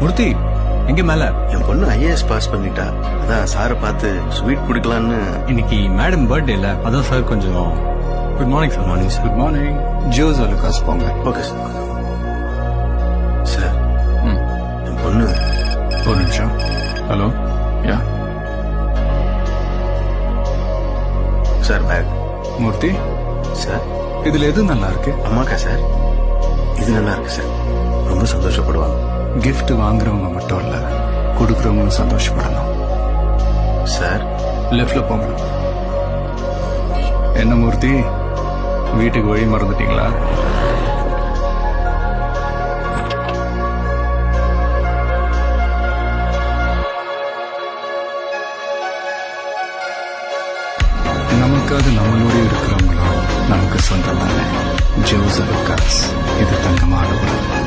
மூர்த்தி எங்க மேல? என் பொண்ணு ஐஏஎஸ் பாஸ் பண்ணிட்டா. அதான் சாரை பார்த்து ஸ்வீட் குடுக்கலான்னு. இன்னைக்கு மேடம் பர்த்டே இல்ல, அதான் சார் கொஞ்சம். Good morning sir. Morning sir. Good morning. Jos Alukkas போங்க. Okay sir. சார் என் பொண்ணு. ஒரு நிமிஷம். Hello. Yeah sir bag. Murthy sir இதுல எது நல்லா இருக்கு? அம்மாக்கா சார்? இது நல்லா இருக்கு சார். ரொம்ப சந்தோஷப்படுவாங்க. கிஃப்ட் வாங்குறவங்க மட்டும் இல்ல, கொடுக்கறவங்களும் சந்தோஷப்படணும். சார் லெஃப்ட்ல போங்க. என்ன மூர்த்தி, வீட்டுக்கு வழி மறந்துட்டீங்களா? நமக்காக நம்மளோட இருக்கிறவங்களும் நமக்கு சொந்தம் தானே. ஜோஸ் அலுகாஸ், இது தங்கமான உலகம்.